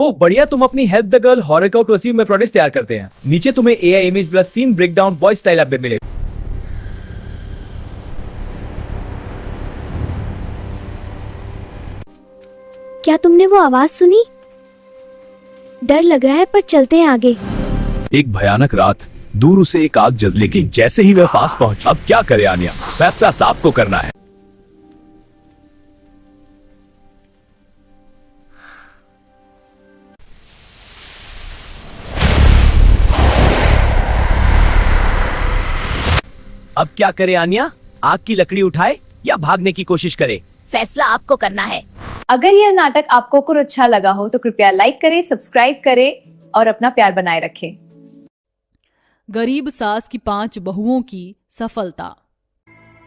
ओ बढ़िया, तुम अपनी help the girl horror cow to achieve में प्रोडक्ट्स तैयार करते हैं। नीचे तुम्हें AI image plus scene breakdown voice style update मिलेगा। क्या तुमने वो आवाज सुनी? डर लग रहा है पर चलते हैं आगे। एक भयानक रात, दूर उसे एक आग जल, लेकिन जैसे ही वह पास पहुंची, अब क्या करे आनिया, फैसला आपको करना है। अब क्या करे आनिया, आग की लकड़ी उठाए या भागने की कोशिश करे? फैसला आपको करना है। अगर यह नाटक आपको कुछ अच्छा लगा हो तो कृपया लाइक करें, सब्सक्राइब करें और अपना प्यार बनाए रखें। गरीब सास की 5 बहुओं की सफलता।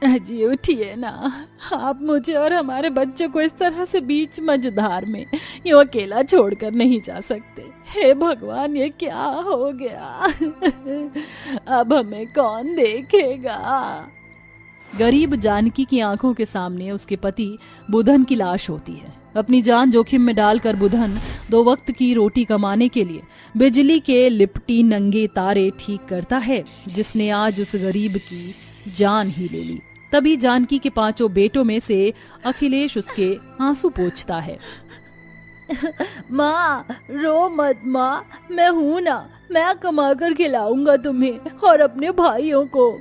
जी उठिए ना, आप मुझे और हमारे बच्चों को इस तरह से बीच मझधार में यूं अकेला छोड़कर नहीं जा सकते। हे भगवान, ये क्या हो गया? अब हमें कौन देखेगा? गरीब जानकी की आंखों के सामने उसके पति बुधन की लाश होती है। अपनी जान जोखिम में डालकर बुधन 2 वक्त की रोटी कमाने के लिए बिजली के लिपटी नंगे तारे ठीक करता है, जिसने आज उस गरीब की जान ही ले ली। तभी जानकी के 5 बेटों में से अखिलेश उसके आंसू पोंछता है। माँ रो मत माँ, मैं हूं ना, मैं कमा कर खिलाऊंगा तुम्हें और अपने भाइयों को।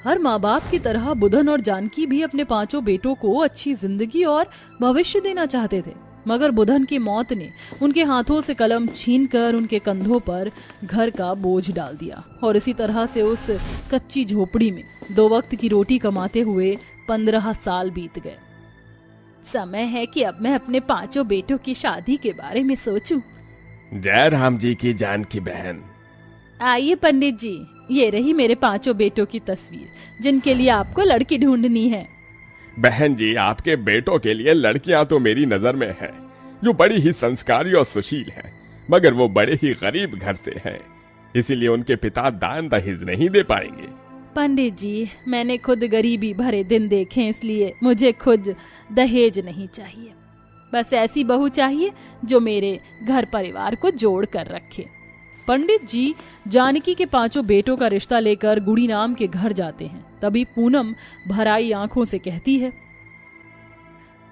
हर माँ बाप की तरह बुधन और जानकी भी अपने 5 बेटों को अच्छी जिंदगी और भविष्य देना चाहते थे, मगर बुधन की मौत ने उनके हाथों से कलम छीनकर उनके कंधों पर घर का बोझ डाल दिया और इसी तरह से उस कच्ची झोपड़ी में 2 वक्त की रोटी कमाते हुए 15 साल बीत गए। समय है कि अब मैं अपने 5 बेटों की शादी के बारे में सोचूं। जय राम जी की जानकी बहन। आइए पंडित जी, ये रही मेरे 5 बेटों की तस्वीर, जिनके लिए आपको लड़की ढूंढनी है। बहन जी, आपके बेटों के लिए लड़कियां तो मेरी नजर में हैं, जो बड़ी ही संस्कारी और सुशील हैं, मगर वो बड़े ही गरीब घर से हैं, इसीलिए उनके पिता दान दहेज नहीं दे पाएंगे। पंडित जी, मैंने खुद गरीबी भरे दिन देखे, इसलिए मुझे खुद दहेज नहीं चाहिए। बस ऐसी बहू चाहिए जो मेरे घर परिवार को जोड़ कर रखे। पंडित जी जानकी के 5 बेटों का रिश्ता लेकर गुड़ी नाम के घर जाते हैं। तभी पूनम भराई आंखों से कहती है,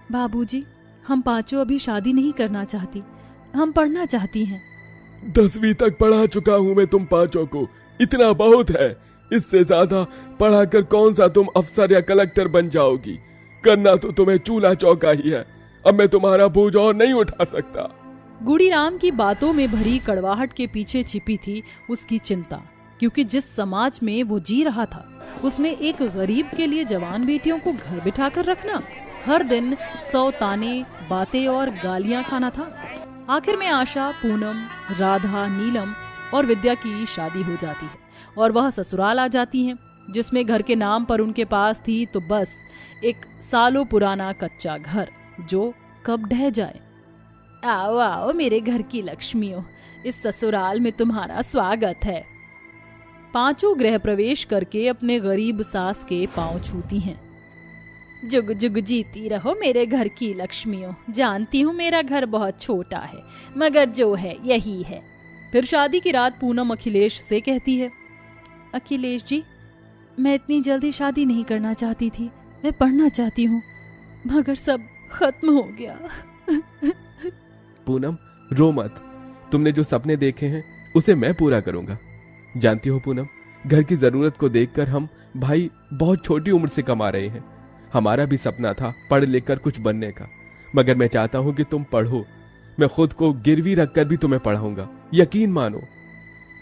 बाबूजी, हम 5 अभी शादी नहीं करना चाहती, हम पढ़ना चाहती हैं। 10वीं तक पढ़ा चुका हूँ मैं तुम 5 को, इतना बहुत है। इससे ज्यादा पढ़ाकर कौन सा तुम अफसर या कलेक्टर बन जाओगी? करना तो तुम्हें चूल्हा चौका ही है। अब मैं तुम्हारा बोझ और नहीं उठा सकता। गुड़ीराम की बातों में भरी कड़वाहट के पीछे छिपी थी उसकी चिंता, क्योंकि जिस समाज में वो जी रहा था उसमें एक गरीब के लिए जवान बेटियों को घर बिठाकर रखना, हर दिन 100 ताने, बातें और गालियां खाना था। आखिर में आशा, पूनम, राधा, नीलम और विद्या की शादी हो जाती है और वह ससुराल आ जाती हैं, जिसमें घर के नाम पर उनके पास थी तो बस एक सालों पुराना कच्चा घर, जो कब ढह जाए। आओ आओ मेरे घर की लक्ष्मियों, इस ससुराल में तुम्हारा स्वागत है। 5 गृह प्रवेश करके अपने गरीब सास के पांव छूती हैं। जुग जुग जीती रहो मेरे घर की लक्ष्मियों। जानती हूँ मेरा घर बहुत छोटा है, मगर जो है यही है। फिर शादी की रात पूनम अखिलेश से कहती है, अखिलेश जी, मैं इतनी जल्दी शादी नहीं करना चाहती थी, मैं पढ़ना चाहती हूँ, मगर सब खत्म हो गया। पूनम, रो मत। तुमने जो सपने देखे हैं उसे मैं पूरा करूंगा। जानती हो पूनम, घर की जरूरत को देखकर हम भाई बहुत छोटी उम्र से कमा रहे हैं। हमारा भी सपना था पढ़ लिख कर कुछ बनने का, मगर मैं चाहता हूं कि तुम पढ़ो। मैं खुद को गिरवी रखकर भी तुम्हें पढ़ाऊंगा, यकीन मानो।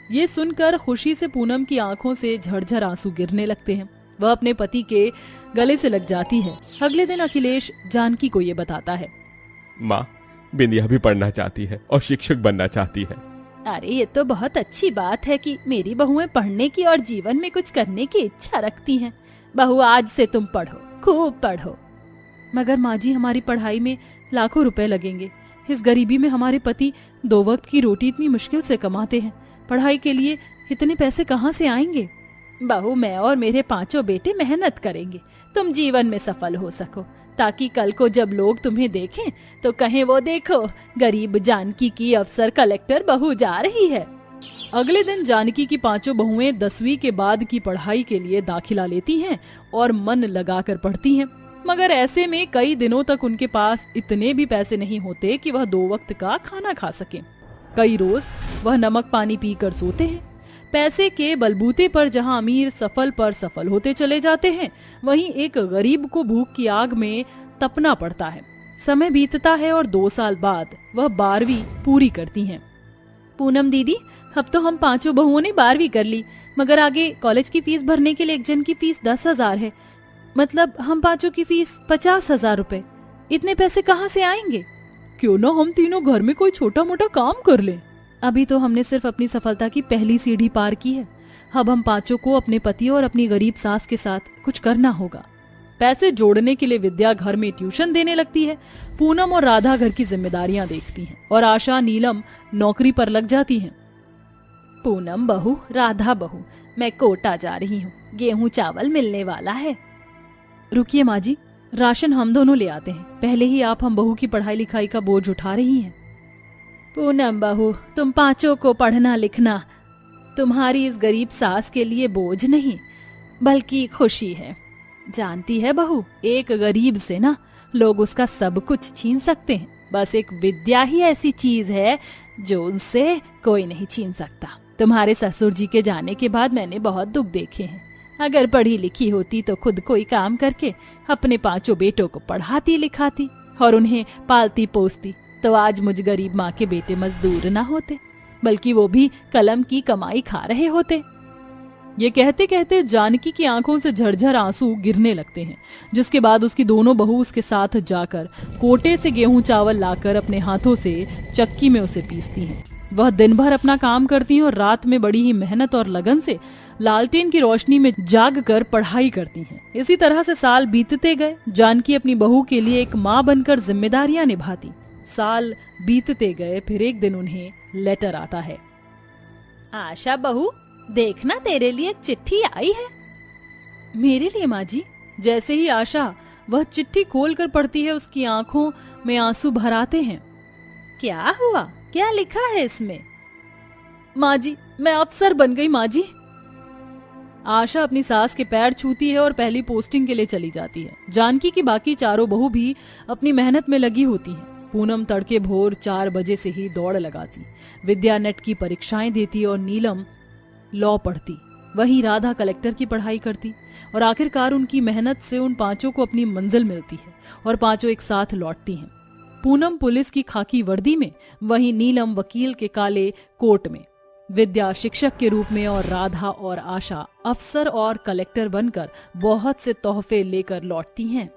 ये सुनकर खुशी से पूनम की आंखों से झरझर आंसू गिरने लगते हैं। वह अपने पति के गले से लग जाती है। अगले दिन अखिलेश जानकी को ये बताता है, माँ, बिंदिया भी पढ़ना चाहती है और शिक्षक बनना चाहती है। अरे ये तो बहुत अच्छी बात है कि मेरी बहुएं पढ़ने की और जीवन में कुछ करने की इच्छा रखती हैं। बहू, आज से तुम पढ़ो, खूब पढ़ो। मगर माँ जी, हमारी पढ़ाई में लाखों रुपए लगेंगे। इस गरीबी में हमारे पति 2 वक्त की रोटी इतनी मुश्किल से कमाते हैं, पढ़ाई के लिए इतने पैसे कहाँ से आएंगे? बहू, मैं और मेरे 5 बेटे मेहनत करेंगे, तुम जीवन में सफल हो सको, ताकि कल को जब लोग तुम्हें देखें तो कहें वो देखो गरीब जानकी की अफसर कलेक्टर बहू जा रही है। अगले दिन जानकी की पांचों बहुएं 10वीं के बाद की पढ़ाई के लिए दाखिला लेती हैं और मन लगाकर पढ़ती हैं, मगर ऐसे में कई दिनों तक उनके पास इतने भी पैसे नहीं होते कि वह 2 वक्त का खाना खा सकें। कई रोज वह नमक पानी पीकर सोते हैं। पैसे के बलबूते पर जहां अमीर सफल पर सफल होते चले जाते हैं, वहीं एक गरीब को भूख की आग में तपना पड़ता है। समय बीतता है और 2 साल बाद वह 12वीं पूरी करती हैं। पूनम दीदी, अब तो हम पांचों बहुओं ने 12वीं कर ली, मगर आगे कॉलेज की फीस भरने के लिए एक जन की फीस 10,000 है। मतलब हम पांचों की फीस 50,000 रुपए। इतने पैसे कहाँ से आएंगे? क्यों ना हम तीनों घर में कोई छोटा मोटा काम कर लें। अभी तो हमने सिर्फ अपनी सफलता की पहली सीढ़ी पार की है। अब हम पांचों को अपने पति और अपनी गरीब सास के साथ कुछ करना होगा। पैसे जोड़ने के लिए विद्या घर में ट्यूशन देने लगती है। पूनम और राधा घर की जिम्मेदारियां देखती हैं और आशा नीलम नौकरी पर लग जाती हैं। पूनम बहू, राधा बहू, मैं कोटा जा रही हूँ, गेहूं चावल मिलने वाला है। रुकिए माँ जी, राशन हम दोनों ले आते हैं। पहले ही आप हम बहू की पढ़ाई लिखाई का बोझ उठा रही हैं। पूनम बहू, तुम पांचों को पढ़ना लिखना तुम्हारी इस गरीब सास के लिए बोझ नहीं बल्कि खुशी है। जानती है बहू, एक गरीब से ना लोग उसका सब कुछ छीन सकते हैं, बस एक विद्या ही ऐसी चीज है जो उनसे कोई नहीं छीन सकता। तुम्हारे ससुर जी के जाने के बाद मैंने बहुत दुख देखे हैं। अगर पढ़ी लिखी होती तो खुद कोई काम करके अपने पांचों बेटों को पढ़ाती लिखाती और उन्हें पालती पोसती, तो आज मुझ गरीब माँ के बेटे मजदूर ना होते, बल्कि वो भी कलम की कमाई खा रहे होते। ये कहते कहते जानकी की आंखों से झरझर आंसू गिरने लगते हैं, जिसके बाद उसकी दोनों बहू उसके साथ जाकर कोटे से गेहूं चावल लाकर अपने हाथों से चक्की में उसे पीसती हैं। वह दिन भर अपना काम करती हैं और रात में बड़ी ही मेहनत और लगन से लालटेन की रोशनी में जाग कर पढ़ाई करती हैं। इसी तरह से साल बीतते गए। जानकी अपनी बहू के लिए एक माँ बनकर जिम्मेदारियां निभाती। साल बीतते गए। फिर एक दिन उन्हें लेटर आता है। आशा बहू, देखना तेरे लिए एक चिट्ठी आई है। मेरे लिए माँ जी? जैसे ही आशा वह चिट्ठी खोलकर पढ़ती है, उसकी आंखों में आंसू भर आते हैं। क्या हुआ? क्या लिखा है इसमें? माँ जी, मैं अफसर बन गई माँ जी। आशा अपनी सास के पैर छूती है और पहली पोस्टिंग के लिए चली जाती है। जानकी की बाकी चारों बहू भी अपनी मेहनत में लगी होती हैं। पूनम तड़के भोर 4 बजे से ही दौड़ लगाती, विद्या नेट की परीक्षाएं देती और नीलम लॉ पढ़ती। वहीं राधा कलेक्टर की पढ़ाई करती और आखिरकार उनकी मेहनत से उन पांचों को अपनी मंजिल मिलती है और पांचों एक साथ लौटती हैं। पूनम पुलिस की खाकी वर्दी में, वहीं नीलम वकील के काले कोट में, विद्या शिक्षक के रूप में और राधा और आशा अफसर और कलेक्टर बनकर बहुत से तोहफे लेकर लौटती हैं।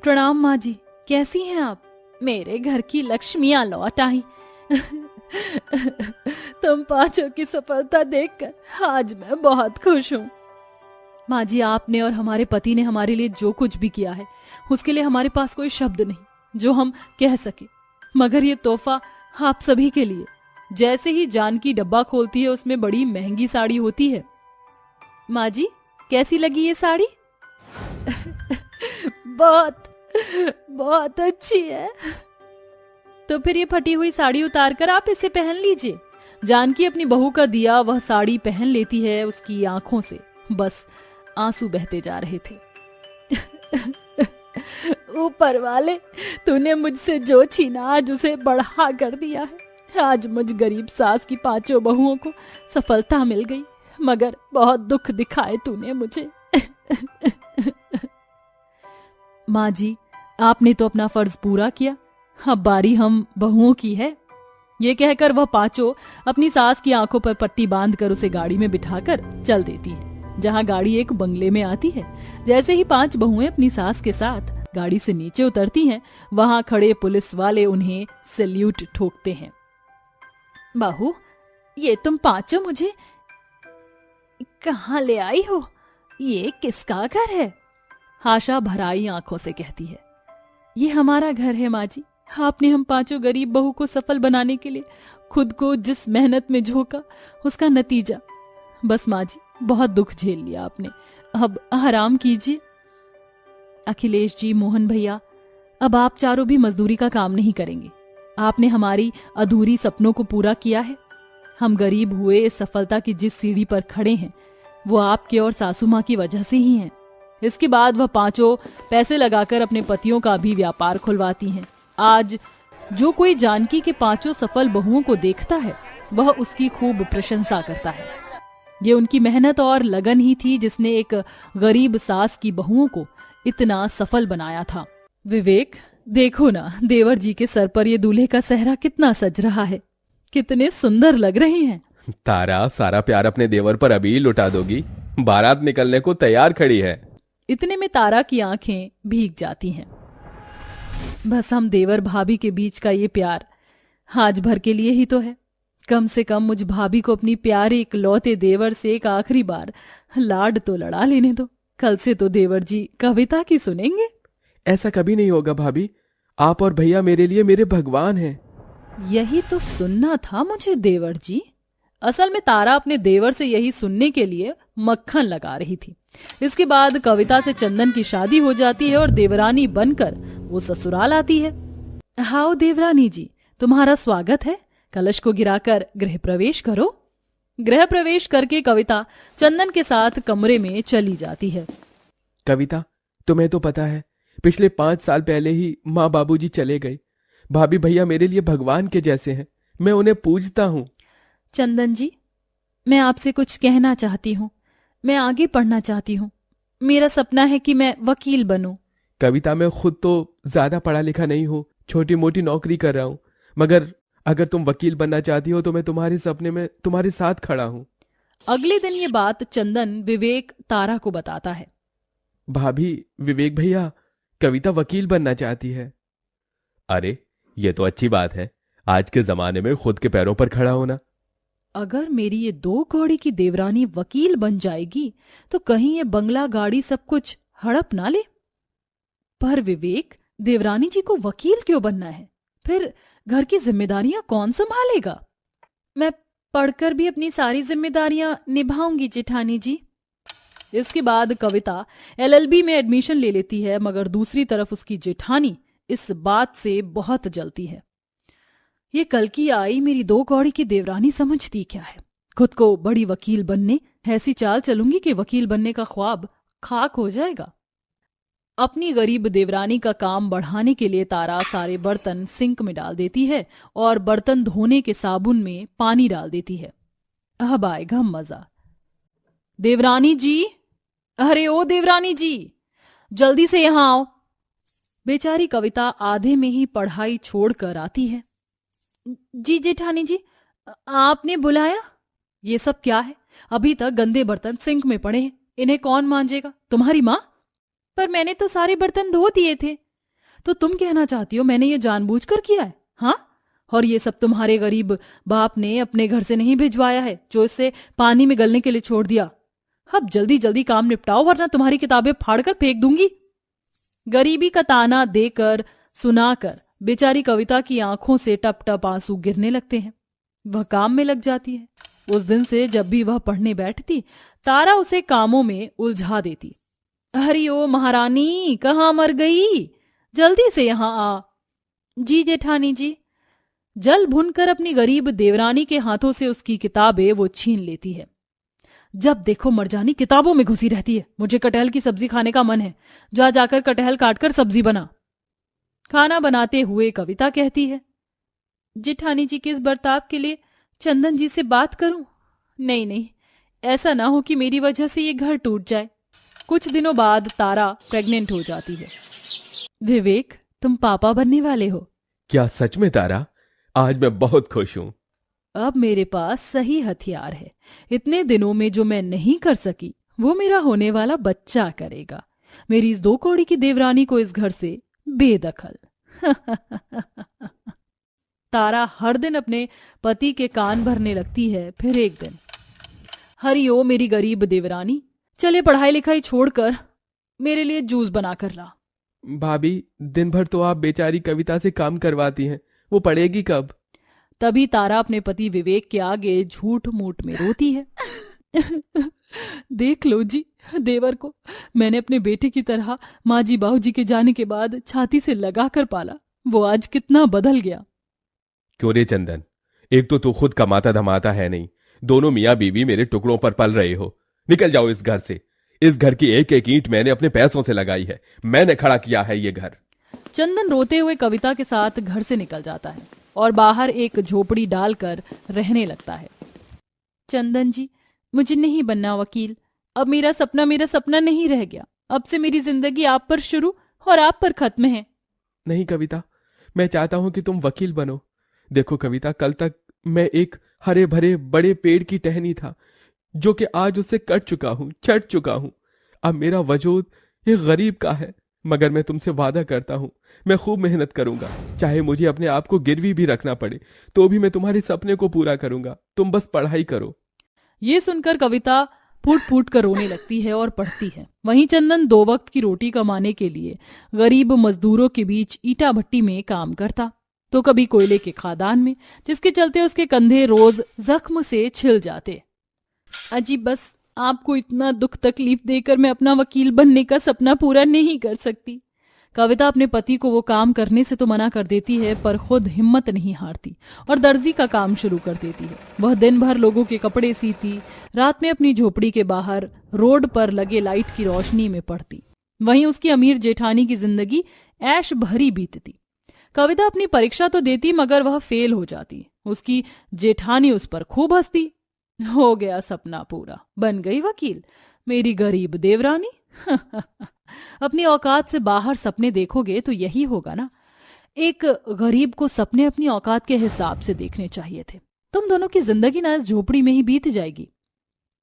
प्रणाम माँ जी, कैसी हैं आप? मेरे घर की लक्ष्मियां लौट आई। तुम पांचों की सफलता देखकर आज मैं बहुत खुश हूँ। माँ जी, आपने और हमारे पति ने हमारे लिए जो कुछ भी किया है, उसके लिए हमारे पास कोई शब्द नहीं जो हम कह सके, मगर ये तोहफा आप सभी के लिए। जैसे ही जानकी डब्बा खोलती है, उसमें बड़ी महंगी साड़ी होती है। माँ जी, कैसी लगी ये साड़ी? बहुत बहुत अच्छी है। तो फिर ये फटी हुई साड़ी उतारकर आप इसे पहन लीजिए। जानकी अपनी बहू का दिया वह साड़ी पहन लेती है। उसकी आंखों से बस आंसू बहते जा रहे थे। ऊपर वाले, तूने मुझसे जो छीना आज उसे बढ़ा कर दिया है। आज मुझ गरीब सास की पांचों बहुओं को सफलता मिल गई, मगर बहुत दुख दिखाए तूने मुझे। माँ जी, आपने तो अपना फर्ज पूरा किया, अब बारी हम बहुओं की है। ये कहकर वह पांचों अपनी सास की आंखों पर पट्टी बांधकर उसे गाड़ी में बिठाकर चल देती हैं, जहां गाड़ी एक बंगले में आती है। जैसे ही 5 बहुएं अपनी सास के साथ गाड़ी से नीचे उतरती हैं, वहां खड़े पुलिस वाले उन्हें सैल्यूट ठोकते हैं। बहू, ये तुम पांचों मुझे कहाँ ले आई हो? ये किसका घर है? आशा भराई आंखों से कहती है। ये हमारा घर है माँ जी। आपने हम पांचों गरीब बहू को सफल बनाने के लिए खुद को जिस मेहनत में झोंका, उसका नतीजा। बस माँ जी, बहुत दुख झेल लिया आपने, अब आराम कीजिए। अखिलेश जी, मोहन भैया, अब आप चारों भी मजदूरी का काम नहीं करेंगे। आपने हमारी अधूरी सपनों को पूरा किया है। हम गरीब हुए इस सफलता की जिस सीढ़ी पर खड़े हैं वो आपके और सासू माँ की वजह से ही है। इसके बाद वह पांचों पैसे लगाकर अपने पतियों का भी व्यापार खुलवाती हैं। आज जो कोई जानकी के पांचों सफल बहुओं को देखता है वह उसकी खूब प्रशंसा करता है। ये उनकी मेहनत और लगन ही थी जिसने एक गरीब सास की बहुओं को इतना सफल बनाया था। विवेक, देखो ना, देवर जी के सर पर ये दूल्हे का सेहरा कितना सज रहा है, कितने सुंदर लग रहे हैं। तारा, सारा प्यार अपने देवर पर अभी लुटा दोगी? बारात निकलने को तैयार खड़ी है। इतने में तारा की आंखें भीग जाती हैं। बस हम देवर भाभी के बीच का ये प्यार आज भर के लिए ही तो है। कम से कम मुझ भाभी को अपनी प्यारे इकलौते देवर से एक आखिरी बार लाड तो लड़ा लेने दो। कल से तो देवर जी कविता की सुनेंगे। ऐसा कभी नहीं होगा भाभी, आप और भैया मेरे लिए मेरे भगवान हैं। यही तो सुनना था मुझे देवर जी। असल में तारा अपने देवर से यही सुनने के लिए मक्खन लगा रही थी। इसके बाद कविता से चंदन की शादी हो जाती है और देवरानी बनकर वो ससुराल आती है। हाओ देवरानी जी, तुम्हारा स्वागत है। कलश को गिराकर गृह प्रवेश करो। गृह प्रवेश करके कविता चंदन के साथ कमरे में चली जाती है। कविता, तुम्हें तो पता है पिछले 5 साल पहले ही माँ बाबूजी चले गए। भाभी भैया मेरे लिए भगवान के जैसे हैं, मैं उन्हें पूजता हूँ। चंदन जी, मैं आपसे कुछ कहना चाहती हूँ। मैं आगे पढ़ना चाहती हूँ। मेरा सपना है कि मैं वकील बनूं। कविता, मैं खुद तो ज्यादा पढ़ा लिखा नहीं हूँ, छोटी मोटी नौकरी कर रहा हूँ, मगर अगर तुम वकील बनना चाहती हो तो मैं तुम्हारे सपने में तुम्हारे साथ खड़ा हूँ। अगले दिन ये बात चंदन विवेक तारा को बताता है। भाभी, विवेक भैया, कविता वकील बनना चाहती है। अरे, ये तो अच्छी बात है, आज के जमाने में खुद के पैरों पर खड़ा होना। अगर मेरी ये 2 कौड़ी की देवरानी वकील बन जाएगी तो कहीं ये बंगला गाड़ी सब कुछ हड़प ना ले। पर विवेक, देवरानी जी को वकील क्यों बनना है? फिर घर की जिम्मेदारियां कौन संभालेगा? मैं पढ़कर भी अपनी सारी जिम्मेदारियां निभाऊंगी जेठानी जी। इसके बाद कविता LLB में एडमिशन ले लेती है, मगर दूसरी तरफ उसकी जेठानी इस बात से बहुत जलती है। ये कल की आई मेरी 2 कौड़ी की देवरानी समझती क्या है? खुद को बड़ी वकील बनने ऐसी चाल चलूंगी कि वकील बनने का ख्वाब खाक हो जाएगा। अपनी गरीब देवरानी का काम बढ़ाने के लिए तारा सारे बर्तन सिंक में डाल देती है और बर्तन धोने के साबुन में पानी डाल देती है। अब आएगा मजा। देवरानी जी, अरे ओ देवरानी जी, जल्दी से यहां आओ। बेचारी कविता आधे में ही पढ़ाई छोड़कर आती है। जी जेठानी जी, आपने बुलाया? ये सब क्या है? अभी तक गंदे बर्तन सिंक में पड़े हैं, इन्हें कौन मांजेगा? तुम्हारी माँ? पर मैंने तो सारे बर्तन धो दिए थे। तो तुम कहना चाहती हो मैंने ये जानबूझकर किया है? हाँ, और ये सब तुम्हारे गरीब बाप ने अपने घर से नहीं भिजवाया है जो इसे पानी में गलने के लिए छोड़ दिया। अब जल्दी जल्दी काम निपटाओ वरना तुम्हारी किताबें फाड़कर फेंक दूंगी। गरीबी का ताना देकर सुनाकर बेचारी कविता की आंखों से टप टप आंसू गिरने लगते हैं। वह काम में लग जाती है। उस दिन से जब भी वह पढ़ने बैठती, तारा उसे कामों में उलझा देती। हरि ओ महारानी, कहाँ मर गई? जल्दी से यहाँ आ। जी जेठानी जी। जल भुनकर अपनी गरीब देवरानी के हाथों से उसकी किताबें वो छीन लेती है। जब देखो मरजानी किताबों में घुसी रहती है। मुझे कटहल की सब्जी खाने का मन है, जा जाकर कटहल काटकर सब्जी बना। खाना बनाते हुए कविता कहती है, जेठानी जी के इस बर्ताव के लिए चंदन जी से बात करूं? नहीं नहीं, ऐसा ना हो कि मेरी वजह से ये घर टूट जाए। कुछ दिनों बाद तारा प्रेग्नेंट हो जाती है। विवेक, तुम पापा बनने वाले हो। क्या सच में तारा? आज मैं बहुत खुश हूं। अब मेरे पास सही हथियार है। इतने दिनों में जो मैं नहीं कर सकी वो मेरा होने वाला बच्चा करेगा। मेरी इस 2 कौड़ी की देवरानी को इस घर से बेदखल। तारा हर दिन अपने पति के कान भरने लगती है। फिर एक दिन, हरि ओ मेरी गरीब देवरानी, चले पढ़ाई लिखाई छोड़कर मेरे लिए जूस बना कर ला। भाभी, दिन भर तो आप बेचारी कविता से काम करवाती हैं, वो पढ़ेगी कब? तभी तारा अपने पति विवेक के आगे झूठ मूठ में रोती है। देख लो जी देवर को, मैंने अपने बेटे की तरह माँ जी बाबू जी के जाने के बाद छाती से लगा कर पाला, वो आज कितना बदल गया। क्यों रे चंदन, एक तो तू खुद कमाता धमाता है नहीं, दोनों मियाँ बीवी मेरे टुकड़ों पर पल रहे हो। निकल जाओ इस घर से। इस घर की एक एक ईंट मैंने अपने पैसों से लगाई है, मैंने खड़ा किया है ये घर। चंदन रोते हुए कविता के साथ घर से निकल जाता है और बाहर एक झोपड़ी डालकर रहने लगता है। चंदन जी, मुझे नहीं बनना वकील, अब मेरा सपना नहीं रह गया। अब से मेरी जिंदगी आप पर शुरू और आप पर खत्म है। नहीं कविता, मैं चाहता हूं कि तुम वकील बनो। देखो कविता, कल तक मैं एक हरे भरे बड़े पेड़ की टहनी था, जो कि आज उससे कट चुका हूं, छट चुका हूं। अब मेरा वजूद एक गरीब का है, मगर मैं तुमसे वादा करता हूं, मैं खूब मेहनत करूंगा। चाहे मुझे अपने आप को गिरवी भी रखना पड़े, तो भी मैं तुम्हारे सपने को पूरा करूंगा। तुम बस पढ़ाई करो। ये सुनकर कविता फूट फूट कर रोने लगती है और पढ़ती है। वहीं चंदन 2 वक्त की रोटी कमाने के लिए गरीब मजदूरों के बीच ईटा भट्टी में काम करता, तो कभी कोयले के खादान में, जिसके चलते उसके कंधे रोज जख्म से छिल जाते। अजी बस, आपको इतना दुख तकलीफ देकर मैं अपना वकील बनने का सपना पूरा नहीं कर सकती। कविता अपने पति को वो काम करने से तो मना कर देती है, पर खुद हिम्मत नहीं हारती और दर्जी का काम शुरू कर देती है। वह दिन भर लोगों के कपड़े सीती, रात में अपनी झोपड़ी के बाहर रोड पर लगे लाइट की रोशनी में पढ़ती। वहीं उसकी अमीर जेठानी की जिंदगी ऐश भरी बीतती। कविता अपनी परीक्षा तो देती, मगर वह फेल हो जाती। उसकी जेठानी उस पर खूब हंसती। हो गया सपना पूरा, बन गई वकील, मेरी गरीब देवरानी। अपनी औकात से बाहर सपने देखोगे तो यही होगा ना। एक गरीब को सपने अपनी औकात के हिसाब से देखने चाहिए थे। तुम दोनों की जिंदगी ना इस झोपड़ी में ही बीत जाएगी।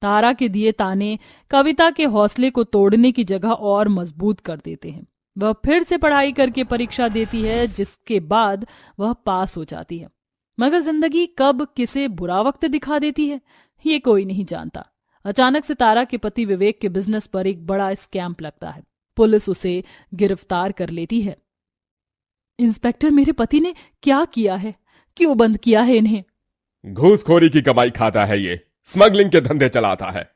तारा के दिए ताने कविता के हौसले को तोड़ने की जगह और मजबूत कर देते हैं। वह फिर से पढ़ाई करके परीक्षा देती है, जिसके बाद वह पास हो जाती है। मगर जिंदगी कब किसे बुरा वक्त दिखा देती है, ये कोई नहीं जानता। अचानक से तारा के पति विवेक के बिजनेस पर एक बड़ा स्कैम लगता है। पुलिस उसे गिरफ्तार कर लेती है। इंस्पेक्टर, मेरे पति ने क्या किया है? क्यों बंद किया है इन्हें? घूसखोरी की कमाई खाता है ये, स्मगलिंग के धंधे चलाता है।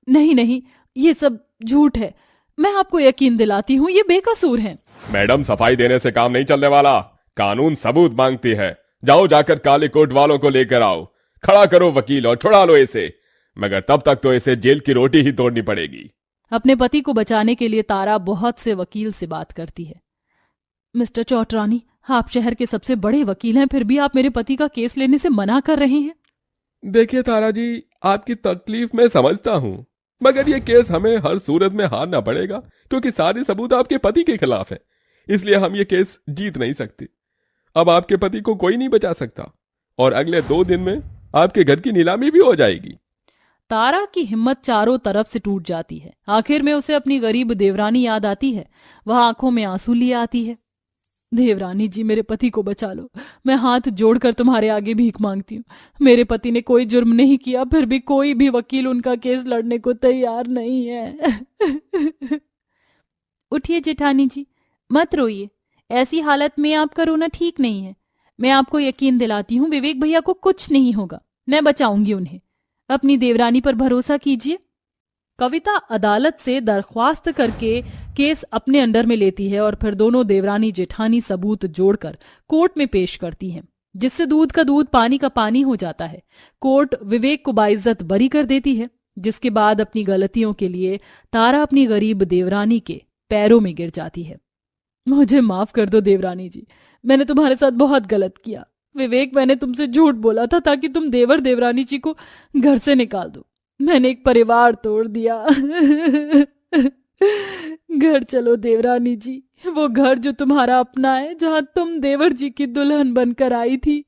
नहीं, ये सब झूठ है। मैं आपको यकीन दिलाती हूँ, ये बेकसूर हैं। मैडम, सफाई देने से काम नहीं चलने वाला, कानून सबूत मांगती है। जाओ जाकर काले कोट वालों को लेकर आओ, खड़ा करो वकील और छुड़ा लो इसे, मगर तब तक तो इसे जेल की रोटी ही तोड़नी पड़ेगी। अपने पति को बचाने के लिए तारा बहुत से वकील से बात करती है। मिस्टर चौटरानी, आप शहर के सबसे बड़े वकील हैं, फिर भी आप मेरे पति का केस लेने से मना कर रहे हैं। देखिए तारा जी, आपकी तकलीफ मैं समझता हूं, मगर ये केस हमें हर सूरत में हारना पड़ेगा, क्योंकि सारे सबूत आपके पति के खिलाफ है। इसलिए हम ये केस जीत नहीं सकते। अब आपके पति को कोई नहीं बचा सकता, और अगले 2 दिन में आपके घर की नीलामी भी हो जाएगी। तारा की हिम्मत चारों तरफ से टूट जाती है। आखिर में उसे अपनी गरीब देवरानी याद आती है। वह आंखों में आंसू लिए आती है। देवरानी जी, मेरे पति को बचा लो, मैं हाथ जोड़कर तुम्हारे आगे भीख मांगती हूँ। मेरे पति ने कोई जुर्म नहीं किया, फिर भी कोई भी वकील उनका केस लड़ने को तैयार नहीं है। उठिए जेठानी जी, मत रोइए। ऐसी हालत में आपका रोना ठीक नहीं है। मैं आपको यकीन दिलाती हूँ, विवेक भैया को कुछ नहीं होगा, मैं बचाऊंगी उन्हें। अपनी देवरानी पर भरोसा कीजिए। कविता अदालत से दरख्वास्त करके केस अपने अंडर में लेती है और फिर दोनों देवरानी जेठानी सबूत जोड़कर कोर्ट में पेश करती हैं, जिससे दूध का दूध पानी का पानी हो जाता है। कोर्ट विवेक को बाइज्जत बरी कर देती है, जिसके बाद अपनी गलतियों के लिए तारा अपनी गरीब देवरानी के पैरों में गिर जाती है। मुझे माफ कर दो देवरानी जी, मैंने तुम्हारे साथ बहुत गलत किया। विवेक, मैंने तुमसे झूठ बोला था ताकि तुम देवर देवरानी जी को घर से निकाल दो। मैंने एक परिवार तोड़ दिया। घर चलो देवरानी जी, वो घर जो तुम्हारा अपना है, जहां तुम देवर जी की दुल्हन बनकर आई थी।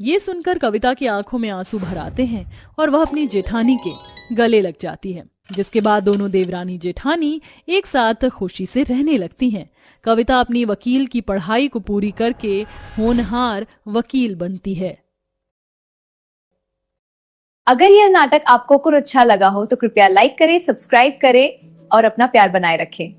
ये सुनकर कविता की आंखों में आंसू भर आते हैं और वह अपनी जेठानी के गले लग जाती है, जिसके बाद दोनों देवरानी जेठानी एक साथ खुशी से रहने लगती हैं। कविता अपनी वकील की पढ़ाई को पूरी करके होनहार वकील बनती है। अगर यह नाटक आपको कुछ अच्छा लगा हो तो कृपया लाइक करें, सब्सक्राइब करें और अपना प्यार बनाए रखें।